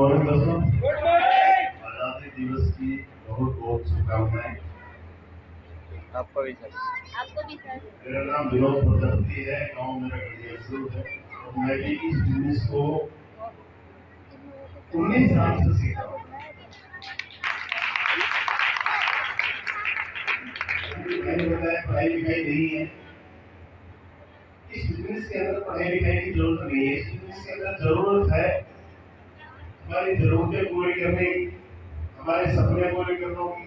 Morning दोस्तों। आजादी दिवस की बहुत बहुत शुभकामनाएं। आपको भी सर। मेरा नाम विनोद प्रजापति है, गांव मेरा गढ़ियासुर है और मैं भी इस बिजनेस को 19 साल से सीखा हूँ। मैंने बताया पढ़ाई लिखाई नहीं है, इस बिजनेस के अंदर पढ़ाई लिखाई की जरूरत नहीं है। इस बिजनेस के अंदर जरूरत है हमारी जरूरतें पूरी करने की, हमारे सपने पूरे करने की।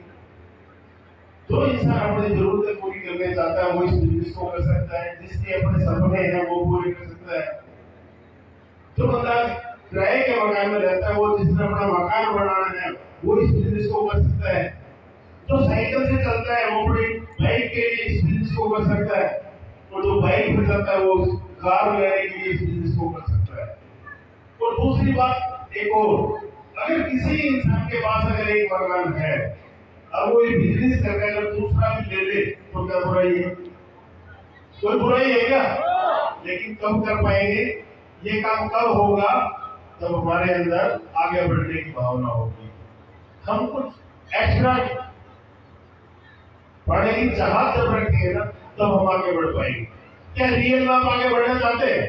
जो इंसान अपनी जरूरतें पूरी करने चाहता है वो इस बिजनेस को कर सकता है। जिसके अपने सपने हैं वो पूरे कर सकता है। जो बंदा किराए के मकान में रहता है, वो जिसने अपना मकान बनाना है वो इस बिजनेस को कर सकता है। जो साइकिल से चलता है वो अपनी बाइक के लिए इस बिजनेस को कर सकता है और जो बाइक पे चलता है वो कार लेने के लिए इस बिजनेस को कर सकता है। और दूसरी बात एक और, अगर किसी इंसान के पास अगर एक मकान है अब वो ये बिजनेस करके अगर दूसरा भी ले ले तो क्या बुराई है? कोई बुराई है क्या? लेकिन कब कर पाएंगे ये काम? कब होगा जब हमारे अंदर आगे बढ़ने की भावना होगी। हम कुछ एक्स्ट्रा बढ़ने की चाहत जब रखेंगे ना तब हम आगे बढ़ पाएंगे। क्या रियल में आप आगे बढ़ना चाहते हैं?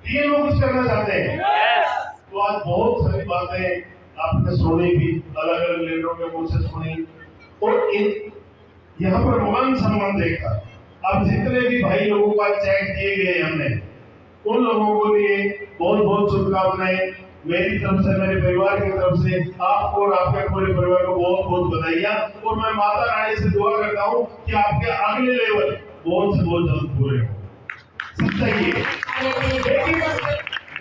रियल में कुछ करना चाहते हैं? तो आज बहुत सारी बातें आपने सुनी भी, अलग अलग लीडरों के मुंह से सुनी और यहाँ पर मान सम्मान देखा। अब जितने भी भाई लोगों का चेक दिए गए हमने उन लोगों को लिए बहुत बहुत शुभकामनाएं। मेरी तरफ से, मेरे परिवार की तरफ से आपको और आपके पूरे परिवार को बहुत बहुत बधाइयां। और मैं माता रानी से दुआ करता हूँ कि आपके अगले लेवल बहुत से बहुत जल्द पूरे हो। सच्चाई है।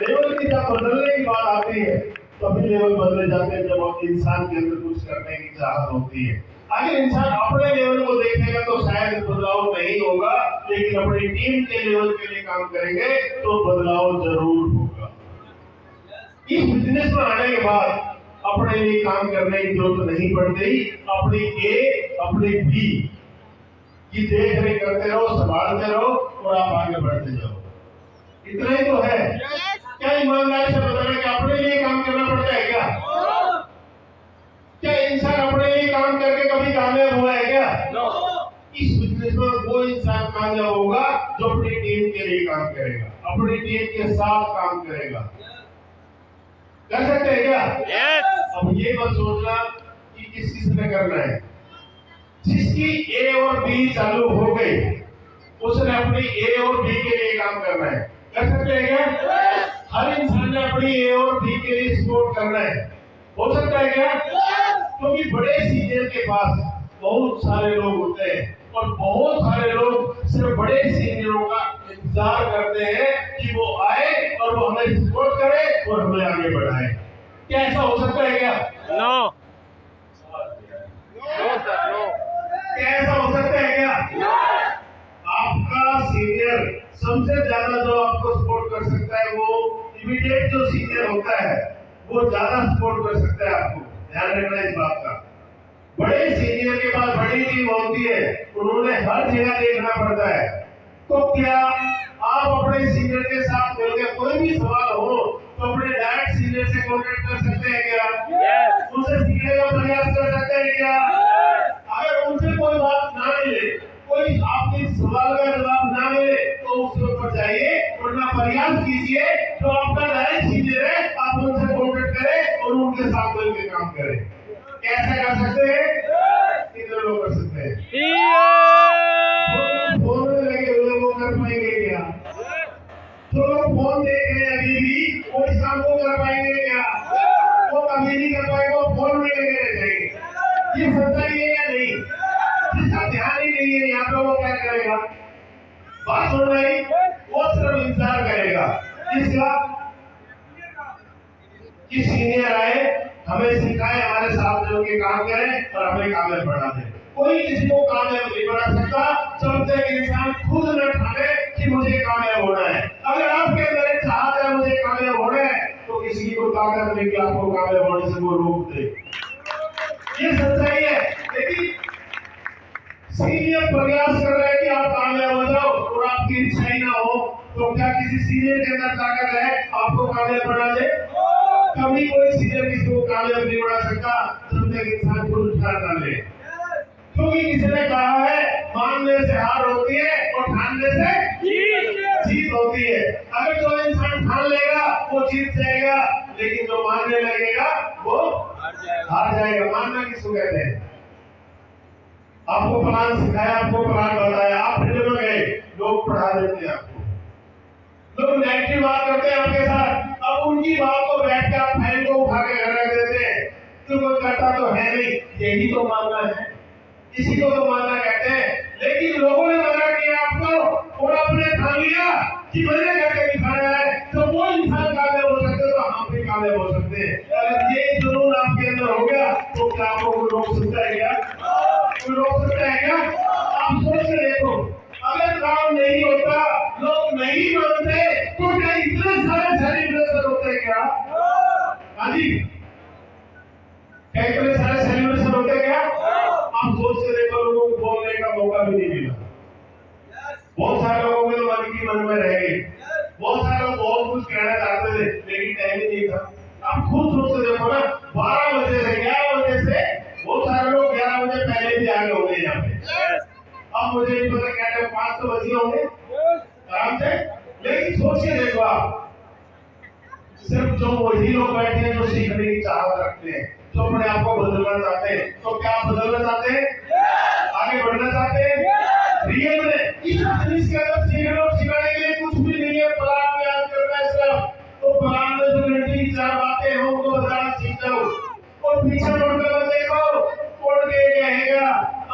लेवल की जब बदलने की बात आती है तभी लेवल बदले जाते हैं, जब इंसान के अंदर कुछ करने की चाहत होती है। अगर इंसान अपने लेवल को देखेगा तो शायद बदलाव नहीं होगा, लेकिन अपनी टीम के लेवल के लिए काम करेंगे तो बदलाव जरूर होगा। इस बिजनेस में आने के बाद अपने लिए काम करने की जरूरत नहीं पड़ती। अपनी ए अपनी बी की देख रेख करते रहो, संभालते रहो और आप आगे बढ़ते जाओ। इतना ही तो है। क्या ईमानदारी से बताना कि अपने लिए काम करना पड़ता है क्या? क्या इंसान अपने लिए काम करके कभी कामयाब हुआ है क्या? इस बिजनेस में वो इंसान कामयाब होगा जो अपनी टीम के लिए काम करेगा, अपनी टीम के साथ काम करेगा। कर सकते हैं क्या? अब ये मत सोचना कि किस किसने करना है। जिसकी ए और बी चालू हो गई उसने अपनी ए और बी के लिए काम करना है। कर सकते हैं क्या? हर इंसान ने अपनी ए और बी के लिए सपोर्ट करना है। हो सकता है क्या? क्योंकि बड़े सीनियर के पास बहुत सारे लोग होते हैं और बहुत सारे लोग सिर्फ बड़े सीनियरों का इंतजार करते हैं कि वो आए और वो हमें सपोर्ट करे और हमें आगे बढ़ाए। क्या ऐसा हो सकता है क्या? No sir, no. क्या ऐसा हो सकता है क्या? आपका सीनियर सबसे ज्यादा जो आपको सपोर्ट कर सकता है वो इमीडिएट जो सीनियर होता है वो ज्यादा सपोर्ट कर सकता है आपको। ध्यान रखना इस बात का। बड़े सीनियर के पास बड़ी टीम होती है, उन्होंने हर जगह देखना पड़ता है। तो क्या आप अपने सीनियर के साथ मिलकर कोई भी सवाल हो तो अपने डायरेक्ट सीनियर से कॉन्टेक्ट कर सकते हैं क्या? उनसे सीखने का प्रयास कर सकते हैं क्या? अगर उनसे कोई बात ना मिले, कोई आपके सवाल का जवाब ना मिले तो उसके ऊपर जाइए, वरना प्रयास कीजिए तो आपका डायरेक्ट सीनियर है, आप उनसे कॉन्टेक्ट करें और उनके साथ मिलकर काम करें। कैसे कर सकते हैं? कितने लोग कर सकते हैं? फोन में लगे हुए वो कर पाएंगे क्या? जो लोग फोन देख रहे हैं अभी भी वो इस काम को कर पाएंगे क्या? वो कभी नहीं कर पाएंगे, वो फोन में लगे रह जाएंगे। ये सच्चाई है या नहीं? जिसका ध्यान ही नहीं है यहाँ पे वो क्या करेगा? बात सुन रही, वो सिर्फ इंतजार करेगा इसका कि सीनियर आए, हमें सिखाए, हमारे साथ मिल के काम करें और हमें कामयाब बना दे। कोई किसी को कामयाब नहीं बना सकता जब तक इंसान खुद न ठाने कि मुझे कामयाब होना है। अगर आपके अंदर एक चाहत है मुझे कामयाब होना है तो किसी को ताकत नहीं कि आपको कामयाब होने से वो रोक दे। ये सच्चाई है। लेकिन सीनियर प्रयास कर रहे हैं कि आप कामयाब हो जाओ और आपकी इच्छा ही ना हो तो क्या किसी सीनियर के अंदर ताकत है आपको कामयाब बना दे? कभी कोई सीनियर किसी को कामयाब नहीं बना सकता जब तक इंसान खुद ठान ना ले। क्योंकि किसी ने कहा है मानने से हार होती है और ठानने से जीत होती है। अगर जो इंसान ठान लेगा वो जीत जाएगा, लेकिन जो मानने लगेगा वो हार जाएगा। मानना किसको कहते हैं? आपको प्लान सिखाया, आपको प्लान बताया, आप फील्ड में गए, लोग पढ़ा देते हैं आपको, लोग नेगेटिव बात करते हैं आपके साथ, अब उनकी बात को बैठ के आप फाइल को उठा के घर रख देते हैं। तो कोई करता तो है नहीं, यही तो मानना है, इसी को तो मानना कहते हैं। लेकिन लोगों ने मना किया आपको और आपने ठान लिया कि मैंने करके दिखाया है, तो वो इंसान कामयाब हो सकते तो हम भी कामयाब हो सकते हैं। अगर ये जुनून आपके अंदर हो गया तो क्या आपको कोई रोक सकता है? क्या कोई रोक सकता है? क्या आप सोच के देखो, अगर काम नहीं होता, लोग नहीं मानते, तो क्या इतने सारे सेलिब्रेशन होते हैं? क्या हाँ जी, क्या इतने सारे सेलिब्रेशन होते हैं? क्या आप सोच के देखो, लोगों को बोलने का मौका भी नहीं मिला। बहुत सारे लोगों के तो मन की मन में रह गए, बहुत सारे लोग बहुत कुछ कहना चाहते थे लेकिन टाइम ही नहीं था। आप खुद सोच के देखो ना, 12 बजे से 11 बजे से बहुत सारे लोग 11 बजे पहले भी आगे हो गए यहाँ पे। अब मुझे नहीं पता क्या टाइम 5 तो बजे होंगे आराम से। लेकिन सोच के देखो आप, सिर्फ जो वही लोग बैठे हैं जो सीखने की चाहत रखते हैं, जो अपने आप को बदलना चाहते हैं, तो क्या आप बदलना चाहते हैं? आगे बढ़ना चाहते हैं? रियल में इस जिनिस के अंदर सीखने और सिखाने के लिए कुछ भी नहीं है, प्लान याद करना है सिर्फ। तो प्लान में जो घंटे की 4 बातें हैं उनको बताना सीख जाओ और पीछे मुड़कर मत देखो, मुड़ के कहेगा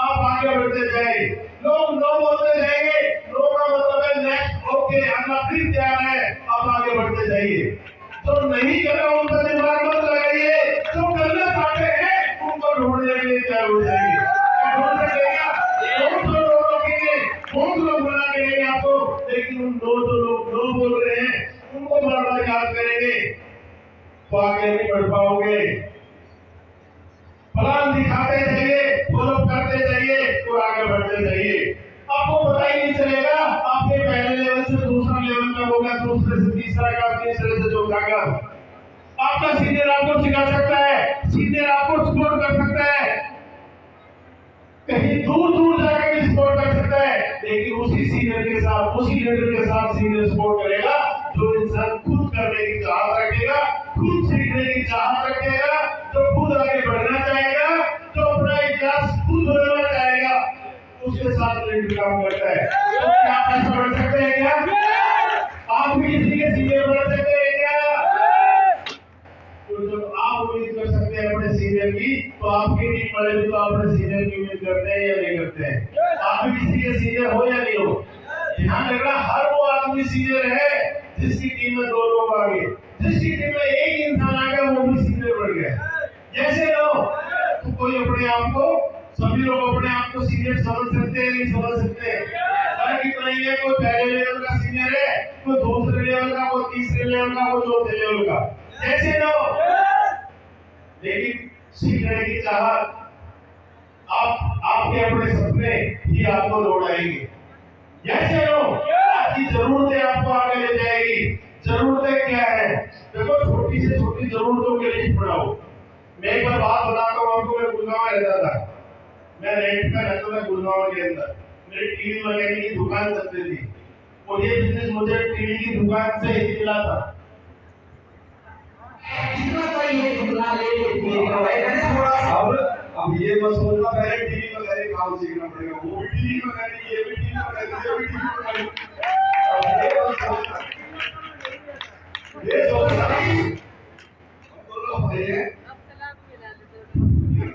आप आगे बढ़ते जाए। लोग नो बोलते जाएंगे, नो का मतलब है नेक्स्ट, ओके, अगला फिर तैयार है, आप आगे बढ़ते जाइए। तो नहीं करना उनका दिमाग मत लगाइए, जो करना चाहते हैं उनको ढूंढने के लिए तैयार हो जाइए। ढूंढ सकेगा, बहुत लोग रोकेंगे, बहुत लोग बना देंगे आपको, लेकिन उन दो जो लोग नो बोल रहे हैं उनको बार बार याद करेंगे तो आगे नहीं बढ़ पाओगे। प्लान दिखाते जाइए, फॉलो करते जाइए और आगे बढ़ते जाइए। आपको पता ही नहीं चलेगा आपके पहले लेवल से दूसरा लेवल का हो गया, दूसरे से तीसरा का, तीसरे से चौथा का। आपका सीनियर आपको सिखा सकता है, सीनियर आपको सपोर्ट कर सकता है, कहीं दूर दूर जाकर भी सपोर्ट कर सकता है, लेकिन उसी सीनियर के साथ, उसी लीडर के साथ सीनियर सपोर्ट करेगा जो इंसान खुद करने की चाहत रखेगा, खुद सीखने की चाहत रखेगा, जो खुद आगे बढ़ना चाहेगा, जो अपना इतिहास खुद बदलना चाहेगा, उसके साथ लीडर काम करता है। तो क्या आप ऐसा बढ़ सकते हैं? क्या आप भी किसी के सीनियर बन सकते हैं? क्या तो जब आप उम्मीद कर सकते हैं अपने सीनियर की, तो आपकी टीम वाले भी तो अपने सीनियर की उम्मीद करते हैं या नहीं करते हैं? आप भी किसी के सीनियर हो या नहीं हो? ध्यान रखना, हर वो आदमी सीनियर है जिसकी टीम में 2 लोग आ गए, जिसकी टीम में एक इंसान आ गया वो भी सीनियर बन गया। जैसे लोग तो कोई अपने आप को, सभी लोग अपने आप को सीनियर समझ सकते हैं, नहीं समझ सकते? फर्क इतना ही है, कोई पहले लेवल का सीनियर है, कोई दूसरे लेवल का, कोई तीसरे लेवल का, कोई चौथे लेवल का, जैसे लोग। लेकिन सीखने की चाहत, आपके अपने सपने ही आपको दौड़ाएंगे। जैसे लोग आपकी जरूरतें आपको आगे ले जाएगी। जरूरतें क्या है? देखो, छोटी से छोटी जरूरतों के लिस्ट बनाओ। मैं एक बार बात बताता हूँ आपको। मैं गुड़गांव में रहता था, मैं रेंट पे रहता था गुड़गांव के अंदर। मेरी टीवी वगैरह की दुकान चलती थी और ये बिजनेस मुझे टीवी की दुकान से ही मिला था। अब ये मत सोचना पहले टीवी वगैरह काम सीखना पड़ेगा, वो भी टीवी वगैरह, ये भी टीवी वगैरह, ये भी टीवी वगैरह। ये सोचना भाई है,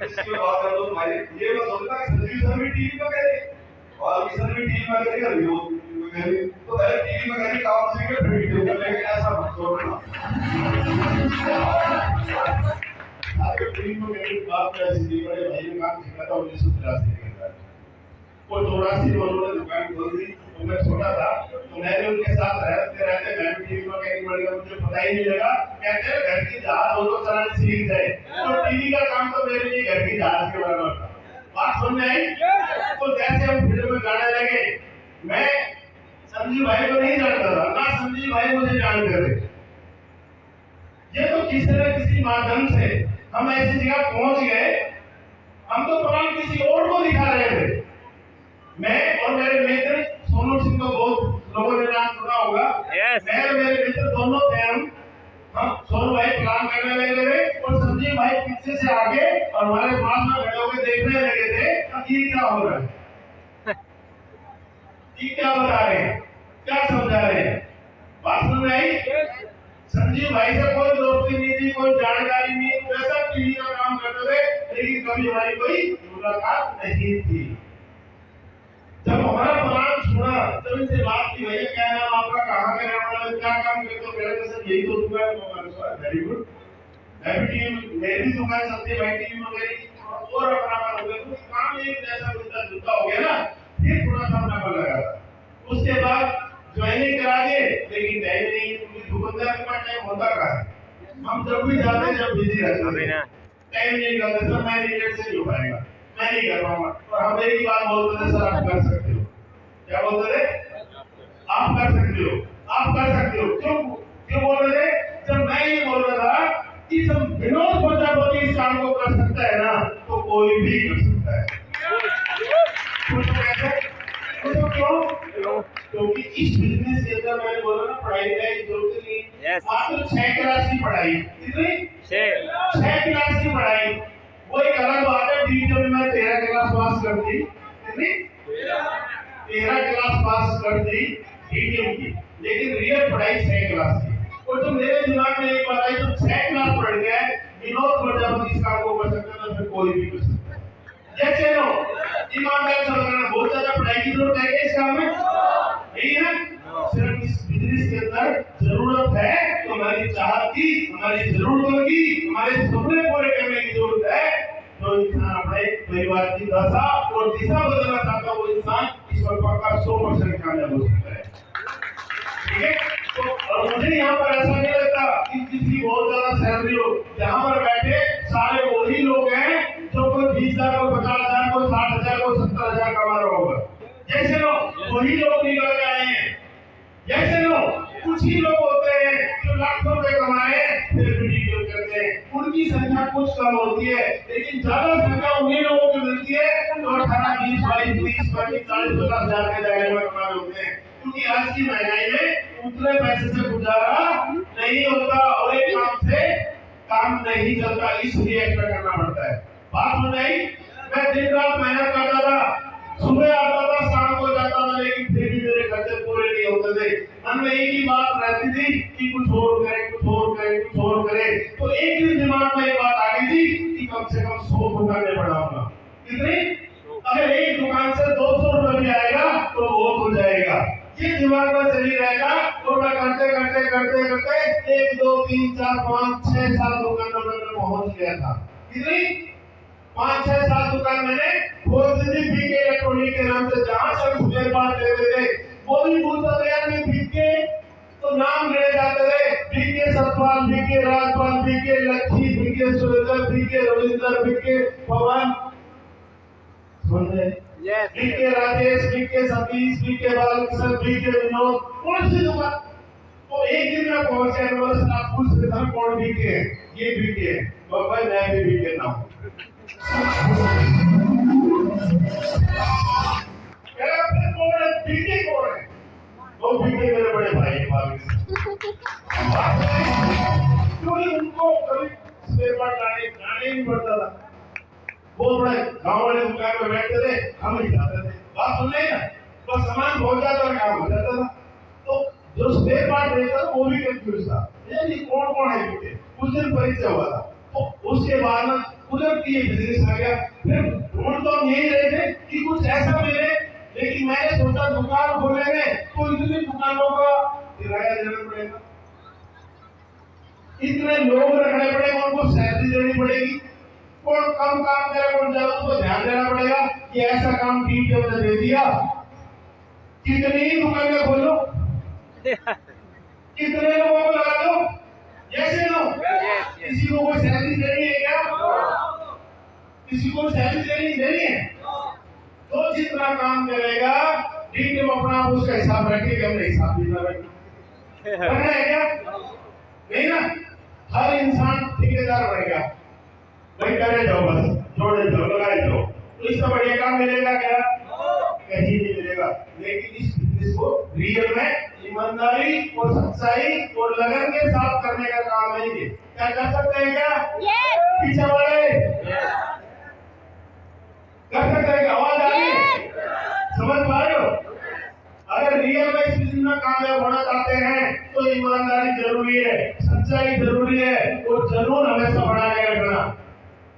इसके बाद तो भाई ये मत सोचना सर भी टीवी वगैरह और किसान भी टीवी वगैरह कर रही हो, तो पहले टीवी वगैरह काम सीख के फिर वीडियो कर लेंगे, ऐसा मत सोचना। आगे टीम में मेरी बात कैसी थी? बड़े भाई ने काम सीखा था 1983 के अंदर। वो 84 में उन्होंने दुकान खोल दी, तो मैं छोटा था, तो मैंने उनके साथ रहते रहते मैं भी टीवी में कहीं बढ़ गया, मुझे पता ही नहीं लगा। कहते हैं घर की जहाज दोनों चलाने सीख जाए, तो टीवी का काम तो मेरे लिए घर की जहाज के बराबर था। बात समझ में आई? तो जैसे हम फिल्म में गाने लगे, मैं संजीव भाई को नहीं जानता था, ना संजीव भाई मुझे जानते थे। ये तो किसी न किसी माध्यम से हम ऐसी जगह पहुंच गए, हम तो प्लान किसी और को दिखा रहे थे। मैं और मेरे मित्र सोनू सिंह को बहुत लोगों ने नाम सुना होगा। मैं और मेरे मित्र दोनों थे हम सोनू भाई प्लान करने लगे थे और संजीव भाई पीछे से आगे और हमारे पास में खड़े होकर देखने लगे थे कि ये क्या हो रहा है, ये क्या बता रहे हैं, क्या समझा रहे हैं। बात समझ में आई? संजीव भाई से कोई दोस्ती नहीं थी, कोई जानकारी नहीं, वैसा टीवी का काम करते थे, लेकिन कभी हमारी कोई मुलाकात नहीं थी। जब हमारा प्लान सुना तब इनसे बात की, भैया क्या नाम आपका, कहाँ के रहने वाले, क्या काम करते हो? पहले सर यही तो दुकान, वेरी गुड, मेरी दुकान सबसे भाई टीवी में मेरी और अपना हो गया, तो काम एक जैसा मिलता जुलता हो गया ना, फिर थोड़ा सा अपना लगा था। उसके बाद ज्वाइनिंग करा के, लेकिन टाइम नहीं, क्योंकि दुकानदार के पास टाइम होता कहाँ है। हम जब भी जाते जब बिजी रहते थे, टाइम नहीं निकलता, सर मैं रिलेट से नहीं हो पाएगा, मैं नहीं कर पाऊंगा। और हम एक ही बात बोलते थे, सर आप कर सकते हो। क्या बोलते थे? आप कर सकते हो, आप कर सकते हो। क्यों क्यों बोल रहे थे? जब मैं ये बोल रहा था कि जब विनोद प्रजापति इस काम को कर सकता है ना, तो कोई भी कर सकता है। तो क्यों? क्योंकि इस बिजनेस के अंदर मैंने बोला ना, पढ़ाई का जरूरत नहीं। मात्र 6 क्लास की पढ़ाई, कितनी? 6 क्लास की पढ़ाई। वो एक अलग बात है, बीच में मैं 13 क्लास पास कर दी, कितनी? 13 क्लास पास कर दी बीटीएम की, लेकिन रियल पढ़ाई 6 क्लास की। और तो मेरे दिमाग में एक बात आई, तो 6 क्लास पढ़ गया है, विनोद प्रजापति इस काम को कर सकता है, तो फिर कोई भी कर सकता है। जैसे नो ईमानदार से बताना, बहुत ज्यादा पढ़ाई की जरूरत है इस काम में नहीं है। सिर्फ इस बिजनेस के अंदर जरूरत है, तो हमारी चाहत की, हमारी जरूरतों की, हमारे सपने पूरे करने की जरूरत है। जो इंसान अपने परिवार की दशा और दिशा बदलना चाहता है, वो इंसान इस पर पक्का 100% कामयाब हो सकता है। ठीक है? तो और मुझे यहाँ पर ऐसा नहीं लगता कि किसी बहुत ज्यादा सैलरी हो, यहाँ पर बैठे सारे वही लोग हैं जो कोई 20,000 को 50,000 को 60,000 को 70,000 कमा रहा होगा। जैसे लोग वही लोग निकल के आए हैं, जैसे लोग कुछ ही लोग होते हैं जो लाखों रुपए कमाए फिर वीडियो करते हैं, उनकी संख्या कुछ कम होती है, लेकिन ज्यादा संख्या उन्हीं लोगों की मिलती है जो 18, 20, 22, 30, 40, 50 हजार के दायरे में कमा रहे होते हैं। क्योंकि आज की महंगाई में उतने पैसे से गुजारा नहीं होता और एक काम से काम नहीं चलता, इसलिए एक्स्ट्रा करना पड़ता है। बात हो जाए, मैं दिन रात मेहनत करता था, सुबह आता था शाम को जाता था, लेकिन फिर भी मेरे खर्चे पूरे नहीं होते थे। मन में एक ही बात रहती थी कि कुछ और करें, कुछ और करें, कुछ और करें। तो एक दिन दिमाग में एक बात आ गई थी कि कम से कम 100 दुकानें बढ़ाऊंगा। कितनी? अगर एक दुकान से 200 रुपए भी आएगा तो बहुत हो जाएगा। ये दिमाग में चली रहेगा, और मैं करते करते करते करते 1, 2, 3, 4, 5, 6, 7 दुकानों पर पहुंच गया था। कितनी? 5, 6, 7 दुकान मैंने खोल दी थी बीके इलेक्ट्रॉनिक के नाम से, जहां से हम स्पेयर पार्ट लेते थे। वो भी भूलता था यार, मैं बीके तो नाम ले जाते थे, BK Satpal, BK Rajpal, BK Lakshmi, BK Surendra, BK Ravindra, BK Pawan, सुन रहे? BK Rajesh, BK Satish, BK Balkrishna, BK Vinod, कौन सी दुकान? तो एक दिन में पहुंचे, आप पूछ रहे थे कौन बीके है? ये बीके है, तो भाई मैं भी बीके ना हूं। बीके कौन है? वो बीके मेरे बड़े भाई क्योंकि उनको कभी स्पेयर पार्ट लाने नहीं पड़ता था। वो बड़े गाँव वाले दुकान में बैठते थे, हम ही जाते थे, बात सुन रहे ना, बस सामान पहुंच जाता और काम हो जाता था। तो जो स्पेयर पार्ट रहता था वो भी कंफ्यूज था, ये कौन कौन है बीके। कुछ दिन परिचय हुआ था, तो उसके बाद में कुदरती ये बिजनेस आ गया। फिर ढूंढ तो हम यही रहे थे कि कुछ ऐसा मिले, लेकिन मैंने सोचा दुकान खोलेंगे तो इतनी दुकानों का किराया देना पड़ेगा, इतने लोग रखने पड़ेंगे, उनको सैलरी देनी पड़ेगी, कौन कम काम करे कौन ज्यादा, उसको ध्यान देना पड़ेगा। कि ऐसा काम टीम ने दे दिया, कितनी दुकानें खोलो, कितने लोगों को लगा दो, जैसे लो किसी को कोई सैलरी देनी है क्या? किसी को सैलरी देनी है? तो जितना काम करेगा टीम अपना उसका हिसाब रखेगा, हमने हिसाब भी ना रखना है क्या? नहीं ना? हर इंसान ठेकेदार बनेगा, भाई करे जाओ, बस जोड़े जाओ, लगाए जाओ, तो इससे बढ़िया काम मिलेगा क्या? कहीं नहीं मिलेगा। लेकिन इस बिजनेस को रियल में ईमानदारी और सच्चाई और लगन के साथ करने का काम है ये। क्या कर सकते हैं क्या? पीछे वाले कर सकते हैं? आवाज आ रही है? समझ पा रहे हो? अगर रियल में इस बिजनेस में कामयाब होना चाहते हैं तो ईमानदारी जरूरी है, सच्चाई जरूरी है और जुनून हमेशा बना के रखना।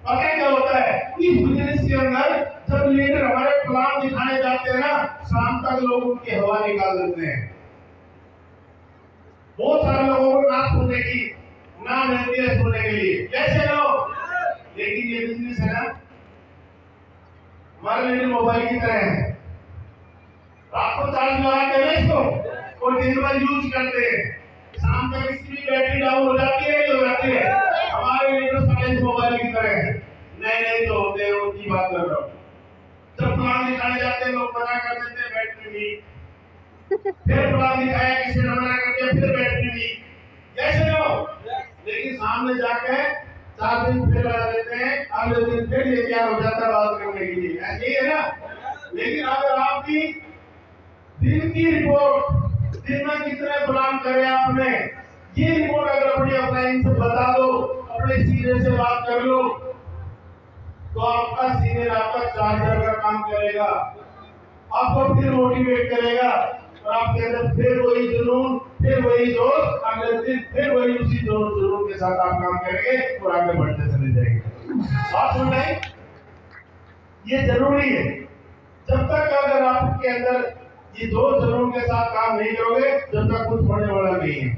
पता क्या होता है इस बिजनेस के अंदर, जब लीडर हमारे प्लान दिखाने जाते हैं ना, शाम तक लोग उनकी हवा निकाल देते हैं। बहुत सारे लोगों को ना सुनने की ना मिलती है सुनने के लिए, कैसे लोग। लेकिन ये बिजनेस है ना, हमारे लिए मोबाइल की तरह है, रात को चार्ज लगाते हैं इसको और दिन भर यूज करते हैं, शाम तक इसकी बैटरी डाउन हो जाती है, नहीं हो जाती है। हमारे लिए तो सारे मोबाइल की तरह है, नए नए जो होते हैं उनकी बात कर रहा हूँ। जब प्लान दिखाने जाते हैं लोग मना कर देते हैं, बैटरी नहीं, फिर प्लान दिखाया किसी ने मना कर दिया, फिर बैटरी नहीं, कैसे हो। लेकिन सामने जाकर 4 दिन फिर लगा देते हैं, अगले दिन फिर ये क्या हो जाता है बात करने के लिए, ऐसे ही है ना। लेकिन अगर आपकी दिन की रिपोर्ट, दिन में कितने प्लान करे आपने, ये रिपोर्ट अगर अपनी अपलाइन से बता दो, अपने सीनियर से बात कर लो, तो आपका सीनियर आपका चार्जर का काम करेगा, आपको फिर मोटिवेट करेगा और आपके अंदर फिर वही जुनून, फिर वही जोश, अगले दिन फिर वही उसी जुनून के साथ आप काम करेंगे और आगे बढ़ते चले जाएंगे। बात सुन रहे? ये जरूरी है। जब तक अगर आपके अंदर ये दो जुनून के साथ काम नहीं करोगे, जब तक कुछ होने वाला नहीं है।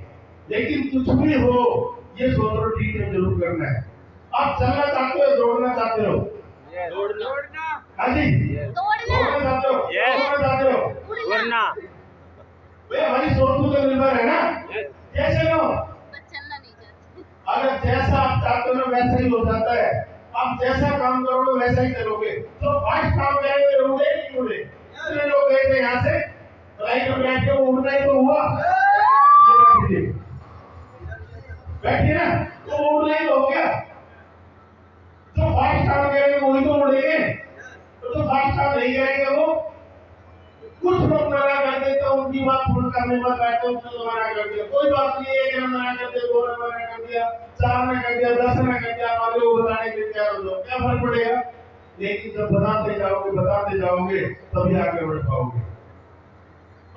लेकिन कुछ भी हो, ये सोचो ठीक है, जरूर करना है। आप चलना चाहते हो, दौड़ना चाहते हो? दौड़ना। हाँ जी, दौड़ना चाहते हो? दौड़ना चाहते हो? दौड़ना। भाई हमारी सोच पर निर्भर है ना, कैसे हो। अगर जैसा आप चाहते हो ना वैसा ही हो जाता है। आप जैसा काम करोगे वैसा ही करोगे। तो फास्ट काम करेंगे, उड़े नहीं उड़े। इतने लोग गए थे यहाँ से फ्लाइट में बैठ के, वो उड़ना ही तो हुआ। बैठिए ना, तो उड़ना ही तो हो गया। जो फास्ट काम करेंगे वही तो उड़ेंगे, तो जो फास्ट काम नहीं करेंगे वो। कुछ लोग मना कर देते, उनकी बात पूर्ण करने में बैठे, उसने तो मना कर दिया, कोई बात नहीं, एक ने मना कर दिया, 2 ने मना कर दिया, 4 ने कर दिया, 10 ने कर दिया, आप आगे बताने के लिए तैयार हो जाओ, क्या फर्क पड़ेगा। लेकिन जब बताते जाओगे तभी आगे बढ़ पाओगे।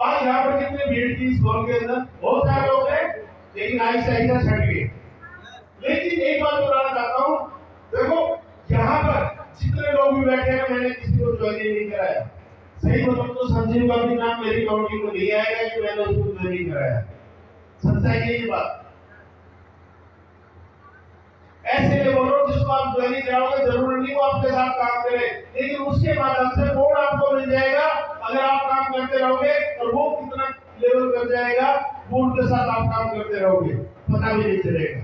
आज यहाँ पर कितने भीड़ थी इस हॉल के अंदर, बहुत सारे लोग हैं, लेकिन ऐसा ऐसा छट गए। लेकिन एक बात बताना चाहता हूँ, देखो यहाँ पर जितने लोग भी बैठे हैं, मैंने किसी को ज्वाइन नहीं कराया। सही बताऊं तो संजीव का भी नाम मेरी काउंटिंग में नहीं आएगा कि मैंने उसको ज्वाइन कराया। सच्चाई है ये बात। ऐसे लोगों जिसको आप ज्वाइन कराओगे, जरूरी नहीं वो आपके साथ काम करे, लेकिन उसके माध्यम से बोर्ड आपको मिल जाएगा। अगर आप काम करते रहोगे और वो कितना लेवल कर जाएगा, बोर्ड के साथ आप काम करते रहोगे, पता भी नहीं चलेगा।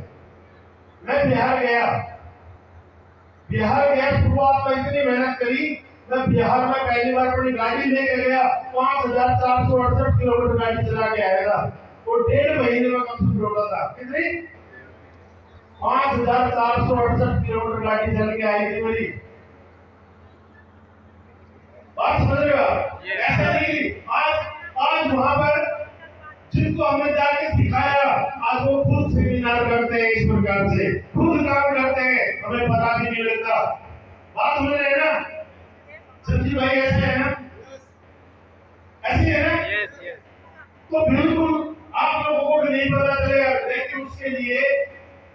मैं बिहार गया, शुरुआत में इतनी मेहनत करी। मैं बिहार में पहली बार अपनी गाड़ी लेके गया, 5468 किलोमीटर गाड़ी चला के आया था, और 1.5 महीने में कम से लौटा था। कितनी? 5468 किलोमीटर गाड़ी चल के आई थी मेरी। बात समझ रहे हो? ऐसा नहीं आज वहां पर जिनको हमने जाके सिखाया, आज वो खुद सेमिनार करते हैं, इस प्रकार से खुद काम करते हैं, हमें पता भी नहीं लगता। बात समझ रहे हैं ना संजीव भाई? ऐसे है ना, ऐसे है ना? तो बिल्कुल आप लोगों को भी नहीं पता चलेगा, लेकिन उसके लिए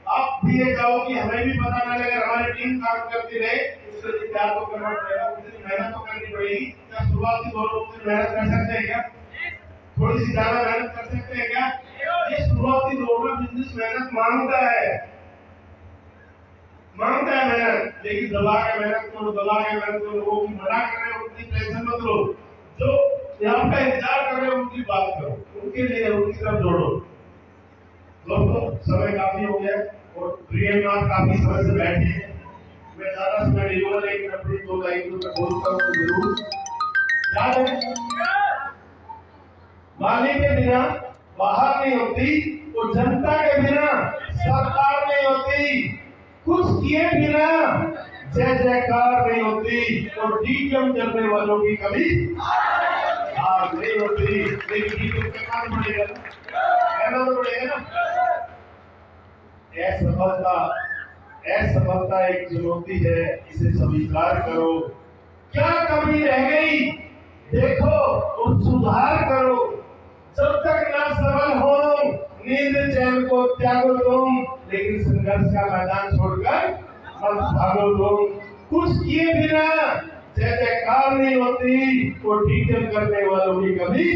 आप भी ये चाहो कि हमें भी पता न लगे, हमारी टीम काम करती रहे, उसके लिए क्या तो करना पड़ेगा, उतनी मेहनत तो करनी पड़ेगी। क्या शुरुआती दौर में उतनी मेहनत कर सकते हैं क्या? थोड़ी सी ज्यादा मेहनत कर सकते हैं क्या? ये शुरुआती दौर में बिजनेस मेहनत मांगता है मेहनत, लेकिन दबा के मेहनत करो। लोगों की मना कर रहे हैं उनकी टेंशन मत लो, जो यहाँ का इंतजार कर रहे हैं उनकी बात करो, उनके लिए उनकी तरफ जोड़ो। दोस्तों समय काफी हो गया और प्रियंका काफी समय से बैठी है, मैं ज्यादा समय नहीं बोला, लेकिन अपनी 2 लाइन में बोलता हूँ जरूर। याद है, माली के बिना बाहर नहीं होती और जनता के बिना सरकार नहीं होती, कुछ किए बिना जय जयकार नहीं होती, तो डीएम करने वालों की कभी हार नहीं होती। लेकिन डीएम करना तो पड़ेगा ना, कहना तो पड़ेगा ना। असफलता एक चुनौती है, इसे स्वीकार करो। क्या कमी रह गई देखो और सुधार करो। जब तक न सबल हो नींद चैन को त्यागो तुम, लेकिन संघर्ष का मैदान छोड़कर मत भागो तुम। कुछ किए बिना जय जयकार नहीं होती, तो डीएम करने वालों की कभी